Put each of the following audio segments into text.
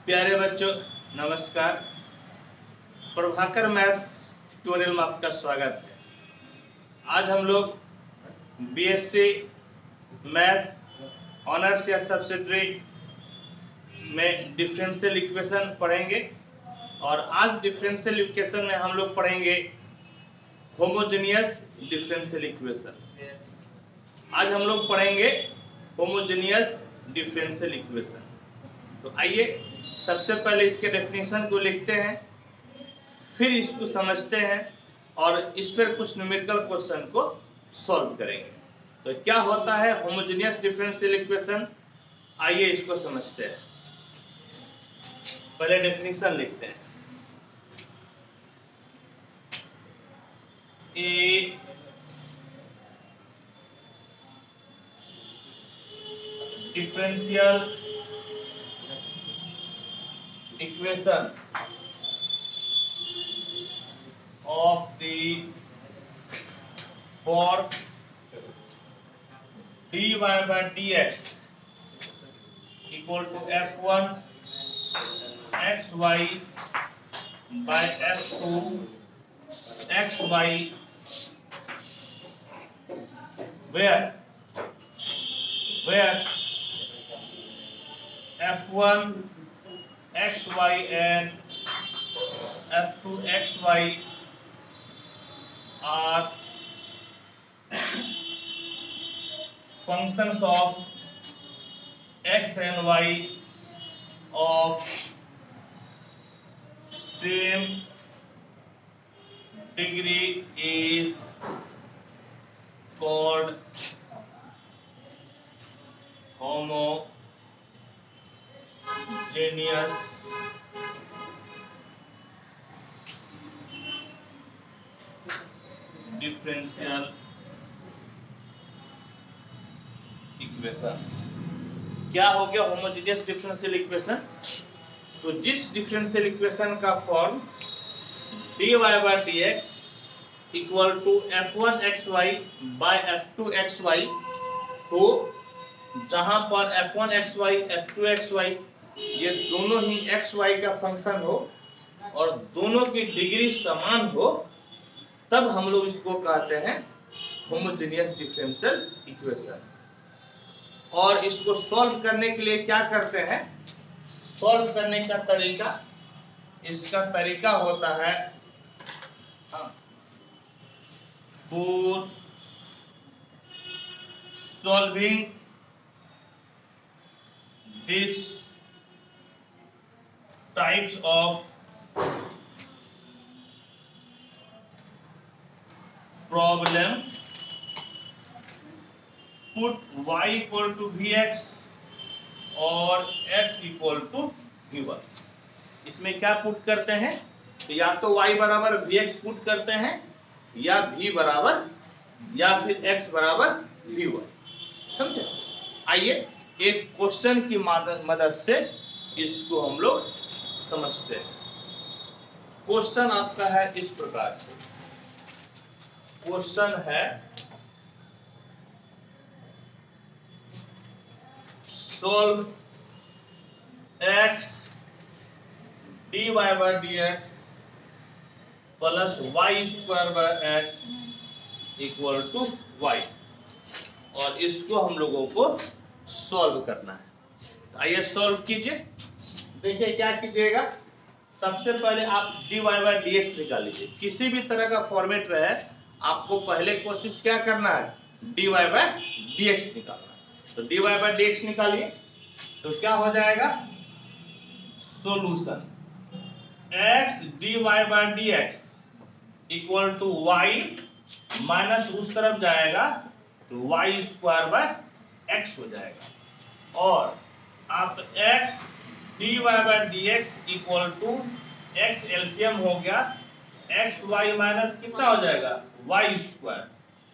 प्यारे बच्चों नमस्कार। प्रभाकर मैथ्स ट्यूटोरियल में आपका स्वागत है। आज हम लोग बीएससी मैथ ऑनर्स या सब्सिडियरी में डिफरेंशियल इक्वेशन पढ़ेंगे और आज डिफरेंशियल इक्वेशन में हम लोग पढ़ेंगे होमोजेनियस डिफरेंशियल इक्वेशन। आज हम लोग पढ़ेंगे होमोजेनियस डिफरेंशियल इक्वेशन। तो आइए सबसे पहले इसके डेफिनेशन को लिखते हैं, फिर इसको समझते हैं और इस पर कुछ न्यूमेरिकल क्वेश्चन को सॉल्व करेंगे। तो क्या होता है होमोजेनियस डिफरेंशियल इक्वेशन, आइए इसको समझते हैं। पहले डेफिनेशन लिखते हैं। ए differential equation of the for dy by dx equal to f1 xy by f2 xy where f1 xy and f2 xy are functions of x and y of same degree is called homogeneous differential equation. क्या हो गया homogeneous differential equation? तो जिस differential equation का form dy by dx equal to f1 xy by f2 xy हो, जहां पर f1 xy f2 xy ये दोनों ही xy का फंक्शन हो और दोनों की डिग्री समान हो, तब हम लोग इसको कहते हैं होमोजेनियस डिफरेंशियल इक्वेशन। और इसको सॉल्व करने के लिए क्या करते हैं? सॉल्व करने का तरीका, इसका तरीका होता है for solving this types of problem put y equal to vx और x equal to vy। इसमें क्या पुट करते हैं? तो या तो y बराबर vx पुट करते हैं या v बराबर या फिर x बराबर vy। समझे? आइए एक क्वेश्चन की मदद से इसको हम लोग समझते हैं। क्वेश्चन आपका है इस प्रकार से। क्वेश्चन है solve x dy by dx plus y square by x equal to y, और इसको हम लोगों को सॉल्व करना है। तो आइए सॉल्व कीजिए। देखिए क्या कीजिएगा, सबसे पहले आप dy by dx निकाल लीजिए। किसी भी तरह का फॉर्मेट रहे, आपको पहले कोशिश क्या करना है? dy by dx निकालना है। तो dy by dx निकालिए तो क्या हो जाएगा? Solution x dy by dx equal to y minus उस तरफ जाएगा तो y स्क्वायर बाय x हो जाएगा, और आप x dy by dx equal to x LCM हो गया, x y माइनस कितना हो जाएगा? y स्क्वायर,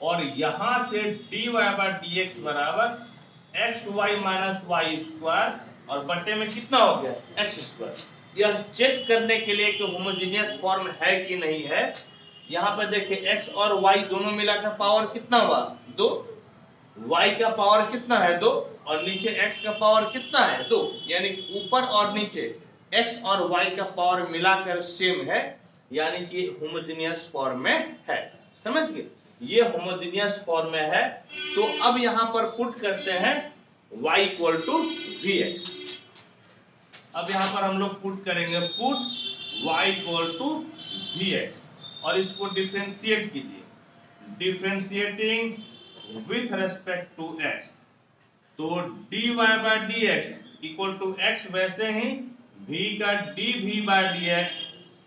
और यहां से dy by dx बराबर x y minus y square और बटे में कितना हो गया? x square. यह चेक करने के लिए कि होमोजेनियस फॉर्म है कि नहीं है, यहाँ पर देखिए x और y दोनों मिलाकर पावर कितना हुआ? 2। y का पावर कितना है? 2, और नीचे x का पावर कितना है? 2। यानी ऊपर और नीचे x और y का पावर मिलाकर सेम है, यानी कि होमोजेनियस फॉर्म में है। समझ गए, ये होमोजेनियस फॉर्म में है। तो अब यहां पर पुट करते हैं y इक्वल टू vx। अब यहां पर हम लोग पुट करेंगे, put y equal to vx और इसको डिफरेंशिएट कीजिए, differentiating with respect to x। तो dy by dx equal to x वैसे ही v का dv by dx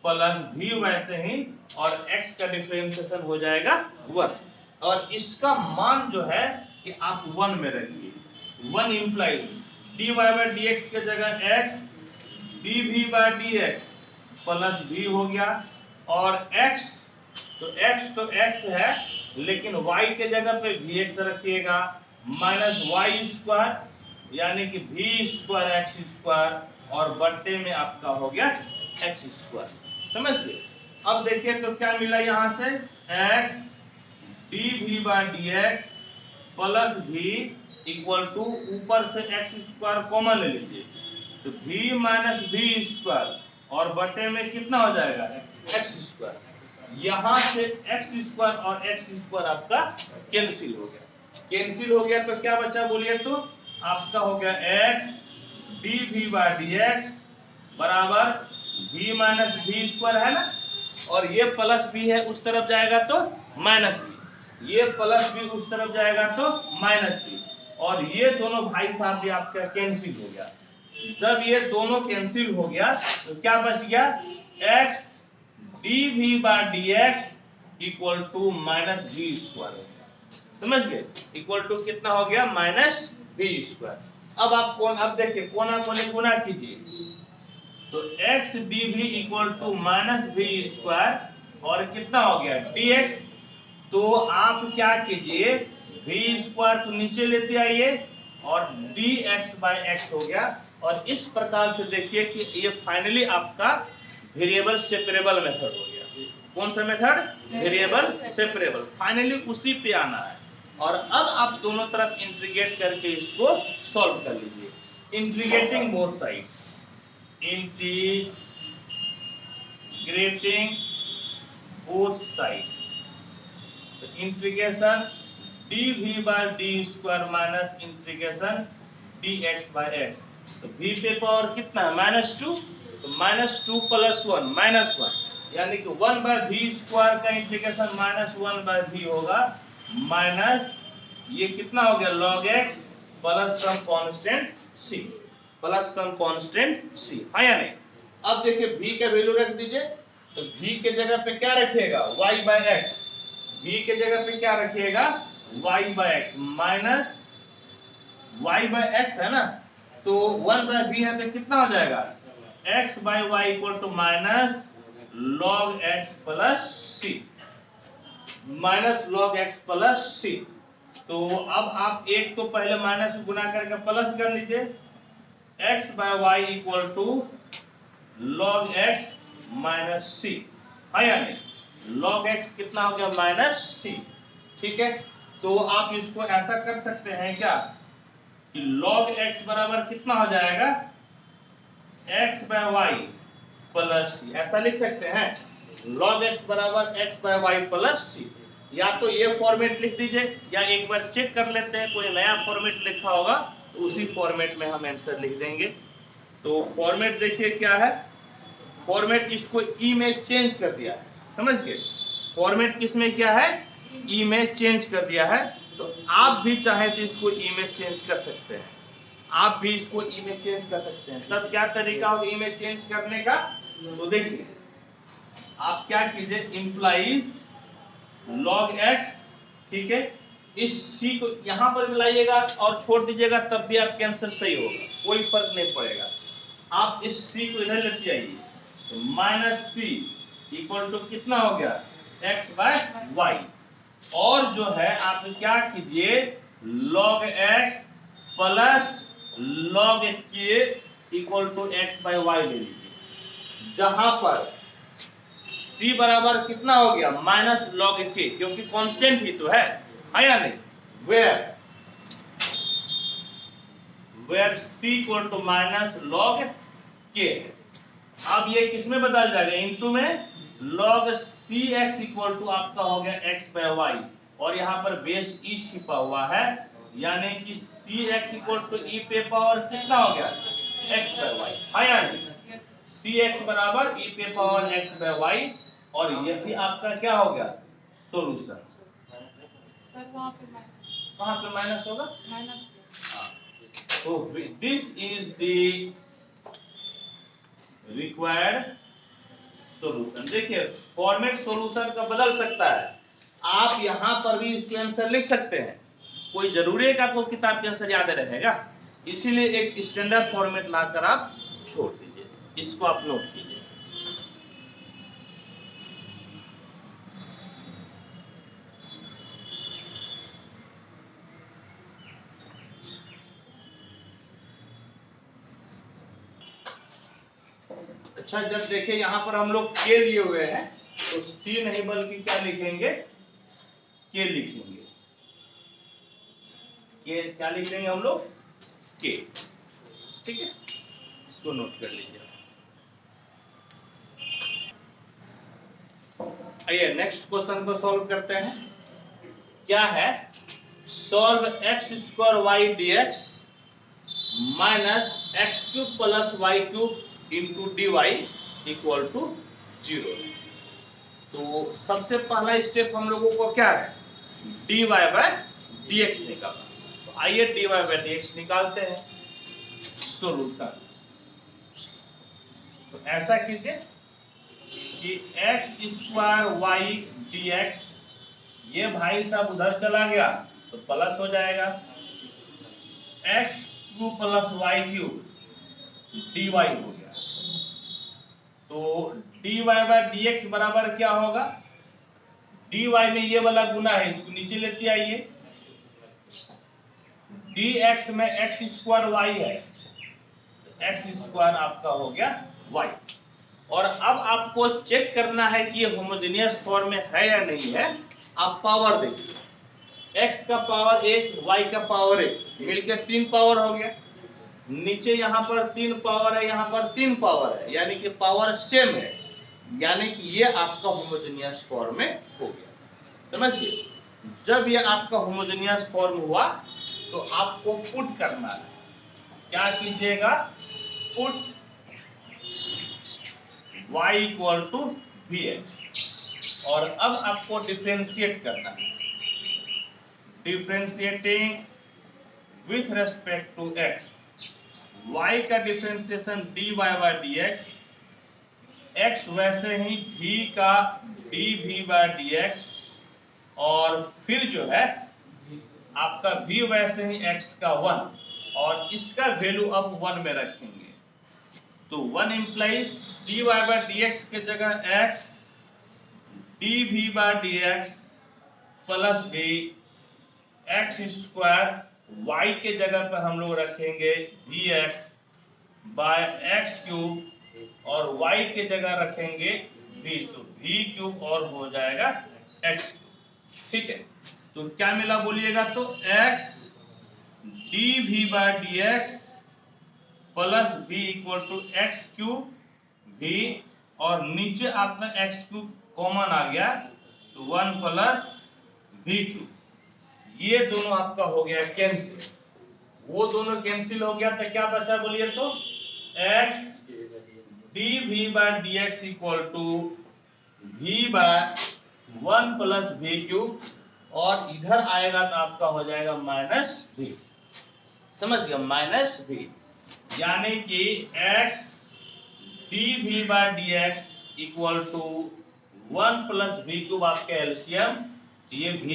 plus v वैसे ही, और x का डिफरेंशिएशन हो जाएगा 1। और इसका मान जो है कि आप 1 में रखिए। 1 इंप्लाइज dy बाय dx के जगह x dv by dx plus v हो गया, और x तो x है, लेकिन y के जगह पे vx रखिएगा, माइनस वाई स्क्वायर यानी कि v स्क्वायर एक्स स्क्वायर, और बट्टे में आपका हो गया एक्स स्क्वायर। समझ गए। अब देखिए तो क्या मिला यहां से, x dv by dx plus v equal to, ऊपर से एक्स स्क्वायर कॉमन ले लीजिए, तो v माइनस v स्क्वायर और बटे में कितना हो जाएगा एक्स स्क्वायर। यहां से एक्स स्क्वायर और एक्स स्क्वायर आपका कैंसिल हो गया। कैंसिल हो गया तो क्या बचा बोलिए, तो आपका हो गया x dv बाय dx बराबर v माइनस v स्क्वायर है ना, और ये प्लस v है उस तरफ जाएगा तो माइनस v, ये प्लस v उस तरफ जाएगा तो माइनस v, और ये दोनों भाई साहब भी आपका कैंसिल हो गया। जब ये दोनों कैंसिल हो गया तो क्या बच गया, x dv by dx equal to minus v square. समझ गए, इक्वल टू कितना हो गया, माइनस v स्क्वायर। अब आप अब देखिए कोना कोने गुना कीजिए, तो x dv equal to minus v square और कितना हो गया dx। तो आप क्या कीजिए, v स्क्वायर को नीचे लेते आइए और dx बाय x हो गया। और इस प्रकार से देखिए कि ये फाइनली आपका वेरिएबल सेपरेबल मेथड हो गया। कौन सा मेथड, वेरिएबल सेपरेबल, फाइनली उसी पे आना है। और अब आप दोनों तरफ इंटीग्रेट करके इसको सॉल्व कर लीजिए, integrating both sides, integrating both sides, तो integration dv by d square minus integration dx by x। तो v पे पावर कितना है, -2, तो -2 प्लस 1 -1, यानी कि 1 बाय v स्क्वायर का इंटीग्रेशन -1 बाय v होगा, माइनस ये कितना हो गया log x plus some constant c, plus some constant c, हाँ या नहीं। अब देखिए v का वैल्यू रख दीजिए, तो v के जगह पे क्या रखिएगा, y बाय x, v के जगह पे क्या रखिएगा, y by x minus y by x है ना, तो 1 बाय v है तो कितना हो जाएगा, x by y equal to minus log x plus c, minus log x plus c। तो अब आप एक तो पहले माइनस गुना करके प्लस कर लीजिए, x by y equal to log x minus c, है या नहीं, log x कितना हो गया माइनस c। ठीक है, तो आप इसको ऐसा कर सकते हैं क्या कि log x बराबर कितना हो जाएगा, x by y plus c, ऐसा लिख सकते हैं, log x बराबर x by y plus c। या तो ये फॉर्मेट लिख दीजिए, या एक बार चेक कर लेते हैं कोई नया फॉर्मेट लिखा होगा तो उसी फॉर्मेट में हम आंसर लिख देंगे। तो फॉर्मेट देखिए क्या है, फॉर्मेट इसको ई में चेंज कर दिया है, समझ गए, फॉर्मेट किस में क्या है, ई में चेंज कर दिया है। तो आप भी चाहे तो इसको ई में चेंज कर सकते हैं, आप भी इसको ई में चेंज कर सकते हैं। तब क्या तरीका होगा ई में चेंज करने का, तो देखिए आप क्या कीजिए, इंप्लाइज log x, ठीक है, इस c को यहां पर मिलाइएगा और छोड़ दीजिएगा, तब भी आपका आंसर सही होगा, कोई फर्क नहीं पड़ेगा। आप इस c को इधर लेते आइए, तो माइनस c इक्वल टू कितना हो गया, x बाय y, और जो है आप क्या कीजिए, log x plus log k equal to x by y ले लीजिए, जहां पर c बराबर कितना हो गया, माइनस log k, क्योंकि कांस्टेंट ही तो है या नहीं, where c equal to minus log k। अब ये किस में बदल जाएगा, इनटू में log cx इक्वल टू आपका हो गया x बाय वाई, और यहाँ पर बेस ई छिपा हुआ है, यानी कि cx इक्वल टू e पे पावर कितना हो गया x बाय वाई, है या नहीं, cx बराबर e पे पावर x बाय वाई, और ये भी आपका क्या हो गया सोल्यूशन। सर वहाँ पे माइनस होगा, माइनस। तो this is the required solution. देखिए फॉर्मेट सॉल्यूशन का बदल सकता है, आप यहां पर भी इसके आंसर लिख सकते हैं, कोई जरूरी है कि आपको किताब के आंसर याद रहेगा, इसीलिए एक स्टैंडर्ड फॉर्मेट लाकर आप छोड़ दीजिए, इसको आप नोट कीजिए। अच्छा जब देखिए यहां पर हम लोग के लिए हुए हैं, तो सी नहीं बल्कि क्या लिखेंगे, के लिखेंगे, के क्या लिखेंगे हम लोग, के, ठीक है, इसको नोट कर लीजिए। आइए नेक्स्ट क्वेश्चन को सॉल्व करते हैं। क्या है, solve x square y d x minus x cube plus y cube into d y equal to 0। तो सबसे पहला स्टेप हम लोगों को क्या है, d y by d x निकालना। तो आइए d y by d x निकालते हैं, सोल्यूशन। तो ऐसा कीजिए कि x square y d x, ये भाई साहब उधर चला गया तो प्लस हो जाएगा, x cube plus y cube d y हो गया। तो d y by d x बराबर क्या होगा, डी वाई में ये वाला गुना है, इसको नीचे लेते आइए, डी एक्स में एक्स स्क्वायर वाई है, एक्स स्क्वायर आपका हो गया वाई। और अब आपको चेक करना है कि ये होमोजेनियस फॉर्म में है या नहीं है। आप पावर देखिए, x का पावर 1, y का पावर 1, मिलकर 3 पावर हो गया, नीचे यहाँ पर 3 पावर है, यहाँ पर 3 पावर है, यानी कि पावर सेम है, यानी कि ये आपका होमोजेनियस फॉर्म में हो गया। समझिए, जब ये आपका होमोजेनियस फॉर्म हुआ तो आपको पुट करना है, क्या कीजिएगा, put y equal to vx, और अब आपको डिफरेंशिएट करना है, differentiating with respect to x, y का differentiation dy by dx, x वैसे ही v का dv बाय dx, और फिर जो है आपका v वैसे ही x का 1, और इसका वैल्यू अब 1 में रखेंगे, तो 1 इंप्लाइज dy बाय dx के जगह x dv by dx plus v, x square y के जगह पर हम लोग रखेंगे vx बाय x क्यूब, और y के जगह रखेंगे v, तो v क्यूब और हो जाएगा x, ठीक है। तो क्या मिला बोलिएगा, तो x dv by dx plus v equal to x cube v, और नीचे आपका x क्यूब कॉमन आ गया, तो 1 प्लस v क्यूब, ये दोनों आपका हो गया कैंसिल, वो दोनों कैंसिल हो गया, तो क्या बचा बोलिए, तो x dv by dx equal to v by 1 plus v cube, और इधर आएगा तो आपका हो जाएगा माइनस v, समझ गया, माइनस v, यानी कि x dv by dx equal to 1 plus v cube आपका एलसीएम, ये v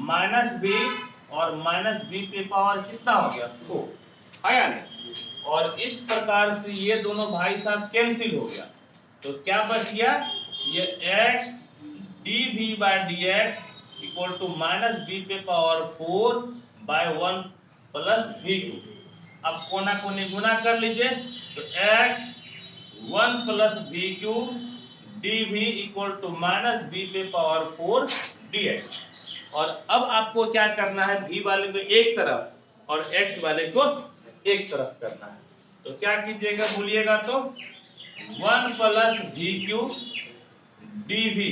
माइनस v, और माइनस v पे पावर कितना हो गया 4, है या नहीं, और इस प्रकार से ये दोनों भाई साहब कैंसिल हो गया, तो क्या बच गया, ये x dv by dx equal to minus v पे power 4 by 1 plus v cube. अब कोना कोनी गुना कर लीजिए, तो x 1 plus v cube dv equal to minus v पे पावर 4 dx, और अब आपको क्या करना है, v वाले को एक तरफ और x वाले को एक तरफ करना है, तो क्या कीजिएगा बोलिएगा, तो 1 plus v cube d v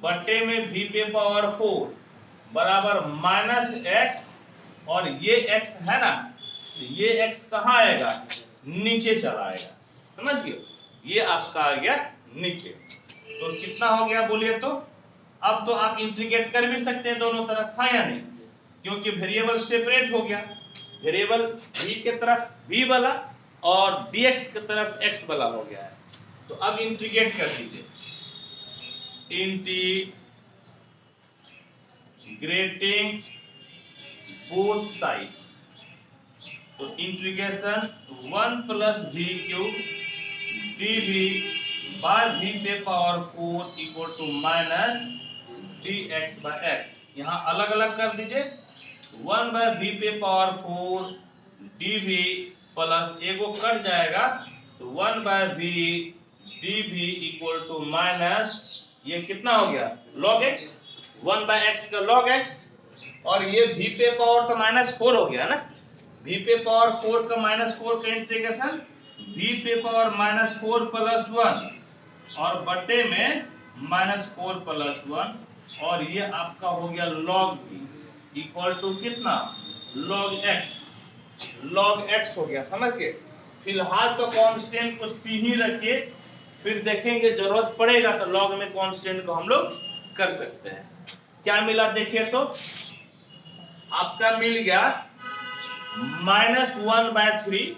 बटे में वी पे पावर 4 बराबर माइनस एक्स, और ये एक्स है ना, ये एक्स कहाँ आएगा, नीचे चला आएगा, समझ गए, ये आपका आ गया नीचे। तो कितना हो गया बोलिए तो। अब तो आप इंटीग्रेट कर भी सकते हैं दोनों तरफ, हाँ या नहीं, क्योंकि वेरिएबल सेपरेट हो गया, वेरिएबल v के तरफ v वाला और dx की तरफ x वाला हो गया है। तो अब इंटीग्रेट कर दीजिए, इंटीग्रेटिंग बोथ साइड्स, तो integration 1 plus v cube dv by v पे power 4 equal to minus dx by x, यहाँ अलग अलग कर दीजिए, 1 बाय v पे पावर 4 dv प्लस एगो कट जाएगा, तो 1 by v dv equal to minus, ये कितना हो गया log x, 1 बाय x का log x, और ये v पे पावर तो माइनस 4 हो गया ना, v पे पावर 4 का माइनस 4 का इंटीग्रेशन v पे पावर माइनस 4 प्लस 1 और बटे में माइनस 4 प्लस 1, और ये आपका हो गया log v इक्वल टू कितना log x हो गया, समझ गए। फिलहाल तो कांस्टेंट को c ही रखिए, फिर देखेंगे जरूरत पड़ेगा तो log में कांस्टेंट को हम लोग कर सकते हैं। क्या मिला देखिए तो, आपका मिल गया माइनस 1 बाय 3,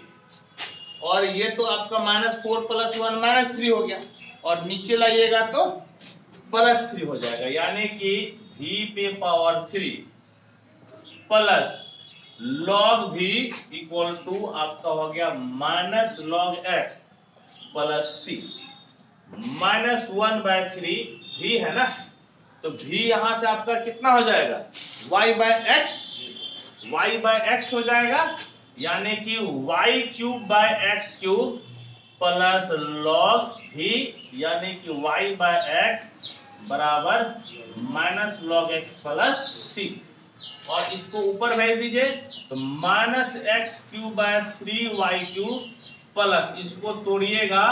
और ये तो आपका माइनस 4 प्लस 1 माइनस 3 हो गया, और नीचे लाइएगा तो प्लस 3 हो जाएगा, यानी कि v पे power 3 plus log v equal to आपका हो गया minus log x plus c, minus 1 by 3 v है ना, तो v यहां से आपका कितना हो जाएगा y बाय x हो जाएगा, यानी कि y cube by x cube plus log v, यानी कि y बाय x बराबर minus log x plus c, और इसको ऊपर भेज दीजिए, तो minus x cube by 3y cube plus, इसको तोड़िएगा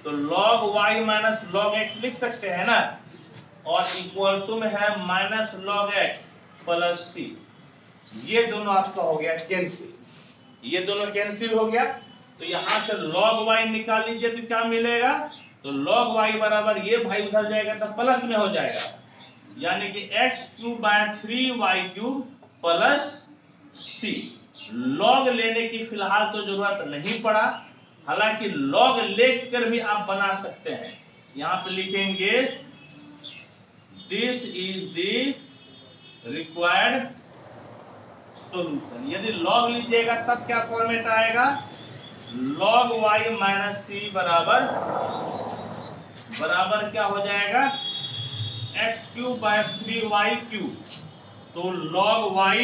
तो log y minus log x लिख सकते हैं ना, और इक्वल टू में है minus log x plus c, ये दोनों आपका हो गया कैंसिल, ये दोनों कैंसिल हो गया, तो यहां से log y निकाल लीजिए तो क्या मिलेगा, तो log y बराबर ये भाई उधर जाएगा तो प्लस में हो जाएगा, यानी कि x cube by 3y cube plus c। log लेने की फिलहाल तो जरूरत नहीं पड़ा, हालांकि log लेकर भी आप बना सकते हैं, यहां पे लिखेंगे this is the required solution. यदि log लीजिएगा तब क्या फॉर्मेट आएगा, log y माइनस c बराबर क्या हो जाएगा x cube by 3y cube, तो log y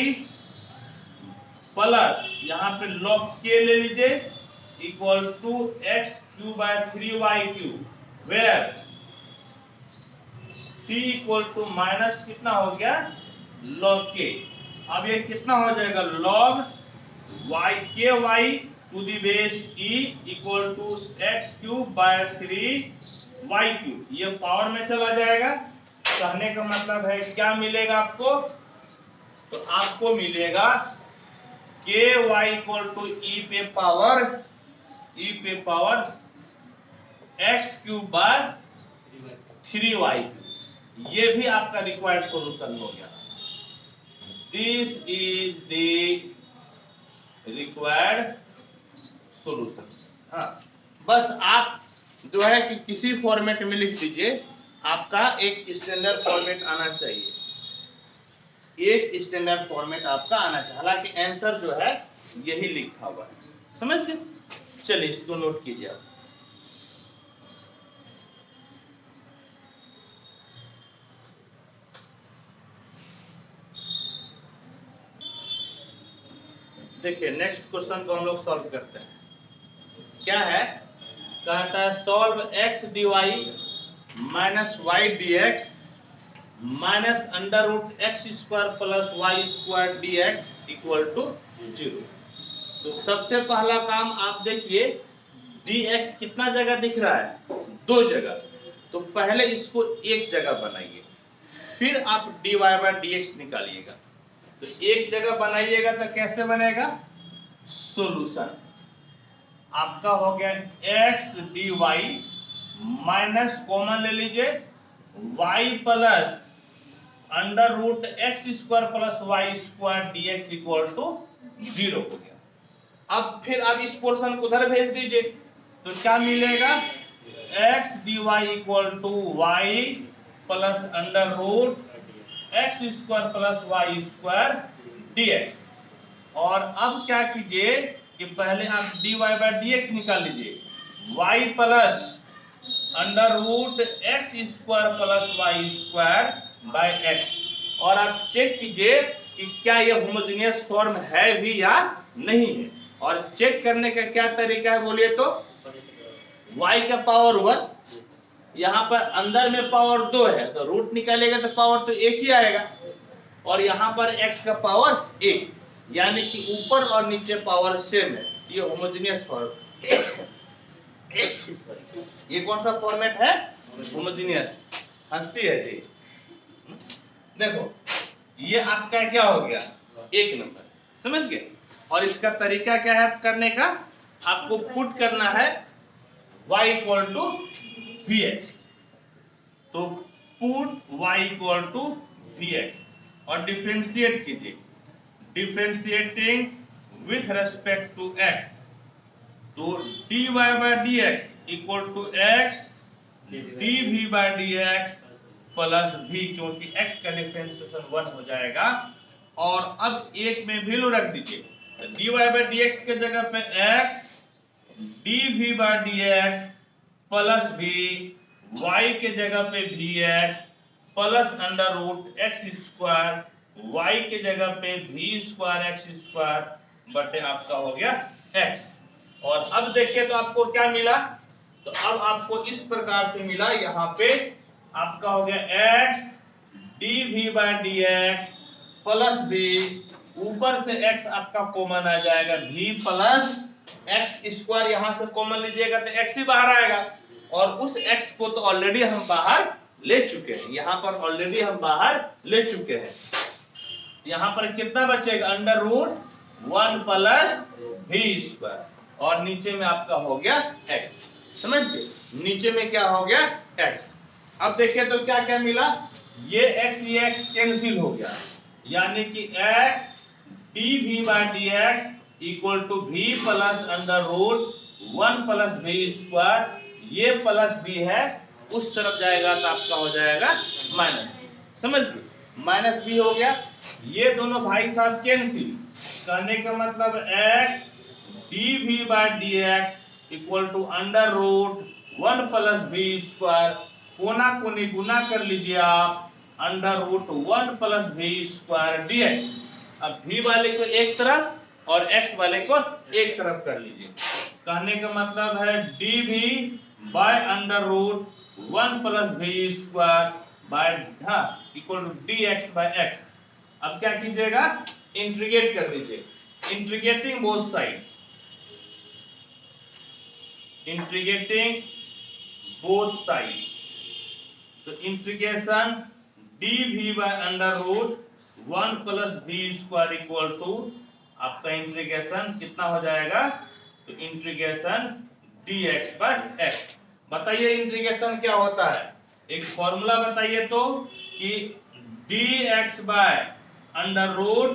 प्लस यहाँ पे log k ले लीजिए equal to x cube by 3y cube, where c equal to minus कितना हो गया log k। अब ये कितना हो जाएगा log y k y to the base e equal to x cube by 3y cube, ये पावर में चला जाएगा, कहने का मतलब है क्या मिलेगा आपको, तो आपको मिलेगा ky इक्वल टू e पे power x cube by 3y, ये भी आपका रिक्वायर्ड सॉल्यूशन हो गया। This is the required solution. हाँ, बस आप जो है कि किसी फॉर्मेट में लिख दीजिए, आपका एक स्टैंडर्ड फॉर्मेट आना चाहिए, एक स्टैंडर्ड फॉर्मेट आपका आना चाहिए, हालांकि आंसर जो है यही लिखा हुआ है, समझ गए। चलिए इसको नोट कीजिए आप। देखिए नेक्स्ट क्वेश्चन को हम लोग सॉल्व करते हैं। क्या है, कहता है solve x dy minus y dx minus under root x square plus y square dx equal to 0। तो सबसे पहला काम आप देखिए, dx कितना जगह दिख रहा है? 2 जगह। तो पहले इसको एक जगह बनाइए, फिर आप dy by dx निकालिएगा। तो एक जगह बनाइएगा तो कैसे बनेगा? सॉल्यूशन आपका हो गया x dy माइनस कॉमन ले लीजिए y plus under root x square plus y square dx equal to 0 हो गया। अब फिर आप इस पोर्शन को उधर भेज दीजिए तो क्या मिलेगा? x dy equal to y plus under root x square plus y square dx। और अब क्या कीजिए कि पहले आप dy बाय dx निकाल लीजिए, y plus under root x square plus y square by x. और आप चेक कीजिए कि क्या ये होमोजेनियस फॉर्म है भी या नहीं है। और चेक करने का क्या तरीका है बोलिए तो? y का पावर 1, यहाँ पर अंदर में पावर 2 है तो रूट निकालेगा तो पावर तो एक ही आएगा, और यहाँ पर x का पावर 1, यानी कि ऊपर और नीचे पावर सेम है। ये होमोजेनियस फॉर्म ये कौन सा फॉर्मेट है? होमोजेनियस। हंसती है जी। देखो ये आपका क्या हो गया? 1 नंबर, समझ गए? और इसका तरीका क्या है करने का? आपको पुट करना है y इक्वल टू vx। तो put y equal to vx और डिफरेंशिएट कीजिए, differentiating with respect to x। तो dy by dx equal to x dv by dx plus v, क्योंकि x का डिफरेंशिएशन 1 हो जाएगा। और अब एक में वैल्यू रख दीजिए, तो dy by dx के जगह पे x dv by dx plus v, y के जगह पे vx plus under root x square, y के जगह पे v स्क्वायर एक्स स्क्वायर बटे आपका हो गया x। और अब देखिए तो आपको क्या मिला? तो अब आपको इस प्रकार से मिला, यहाँ पे आपका हो गया x dv by dx plus v, ऊपर से x आपका कॉमन आ जाएगा, v प्लस एक्स स्क्वायर यहाँ से कॉमन लीजिएगा तो x ही बाहर आएगा, और उस x को तो ऑलरेडी हम बाहर ले चुके हैं, यहाँ पर ऑलरेडी हम बाहर ले चुके हैं। यहाँ पर कितना बचेगा? Under root 1 plus v square, और नीचे में आपका हो गया x। समझ गए? नीचे में क्या हो गया? x। अब देखिए तो क्या क्या मिला? ये x कैंसिल हो गया, यानी कि x dv by dx equal to v plus under root 1 plus v square, ये प्लस v है, उस तरफ जाएगा तो आपका हो जाएगा माइनस। समझ गए? माइनस v हो गया, ये दोनों भाई साहब कैंसिल, कहने का मतलब x dv by dx equal to under root 1 plus v square, कोना कोनी गुना कर लीजिए आप, under root 1 plus v square dx। अब v वाले को एक तरफ और x वाले को एक तरफ कर लीजिए, कहने का मतलब है dv by under root 1 plus v square by equal to dx by x। अब क्या कीजिएगा? इंटीग्रेट कर दीजिए, integrating both sides, integrating both sides. तो integration dv by under root 1 plus v square equal to आपका इंटीग्रेशन कितना हो जाएगा? तो इंटीग्रेशन dx बाय x। बताइए इंटीग्रेशन क्या होता है? एक फॉर्मूला बताइए तो, कि dx by under root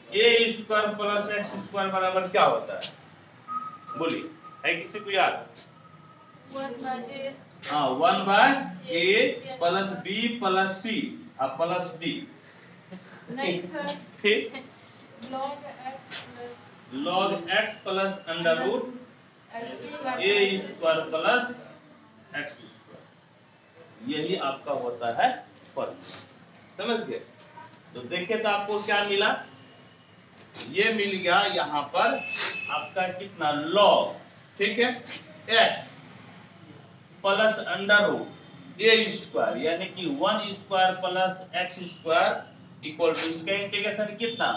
a square plus x square बराबर क्या होता है? बोलिए, है किसी को याद? 1 by a plus b plus c plus d। नहीं सर, फिर log x plus under root a square plus x square, यही आपका होता है फॉर्मूला। समझ गए? तो देखिए तो आपको क्या मिला? ये मिल गया यहाँ पर आपका कितना? log, ठीक है, x plus under root a square, यानी कि 1 square plus x square equal to, इसका इंटीग्रेशन कितना?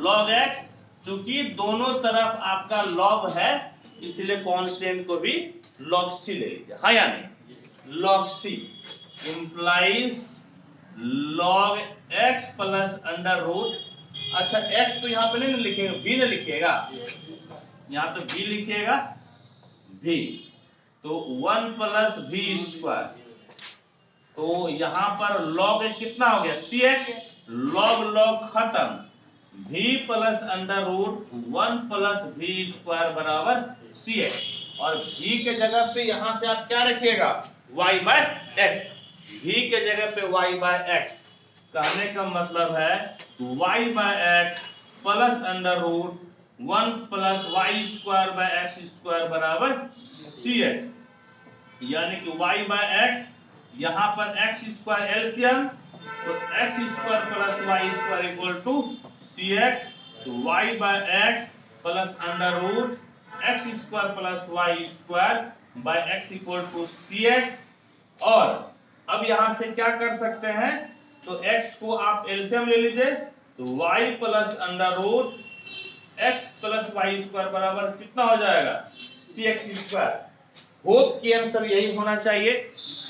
log x, चूंकि दोनों तरफ आपका log है इसलिए कांस्टेंट को भी log c ले लीजिए, हाँ या नहीं? log c implies log x plus under root, अच्छा x तो यहाँ पे नहीं लिखेगा, v ने लिखिएगा, यहाँ तो v लिखिएगा, v तो 1 प्लस v स्क्वायर, तो यहाँ पर log कितना हो गया cx, log खत्म, v plus under root 1 plus v square बराबर cx, और v के जगह पे यहाँ से आप क्या रखिएगा, y बाय x, v के जगह पे y बाय x, कहने का मतलब है y by x plus under root 1 plus y square by x square बराबर cx, यानी कि y बाय x, यहाँ पर x स्क्वायर एलसीएम, तो x square plus y square equal to cx, तो y by x plus under root x square plus y square by x equal to cx, और अब यहां से क्या कर सकते हैं, तो x को आप एलसीएम ले लीजिए, तो y plus under root x plus y square बराबर कितना हो जाएगा, cx स्क्वायर। होप कि आंसर यही होना चाहिए,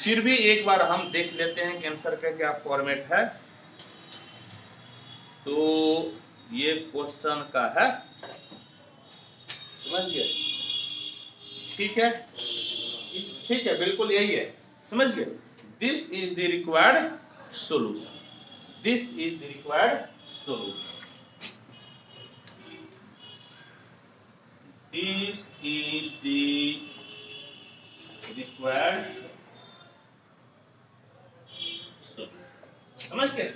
फिर भी एक बार हम देख लेते हैं कि आंसर का क्या फॉर्मेट है। तो ये क्वेश्चन का है, समझ गए? ठीक है, ठीक है, बिल्कुल यही है, समझ गए? This is the required solution, this is the required solution, this is the required solution, समझ गए?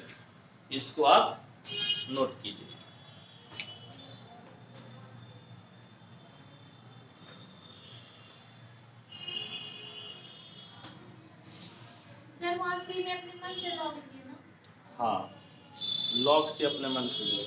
इसको आप नोट कीजिए। सर वहाँ सी में अपने मन से लॉग लिखिए ना। हाँ, लॉग से अपने मन से ले।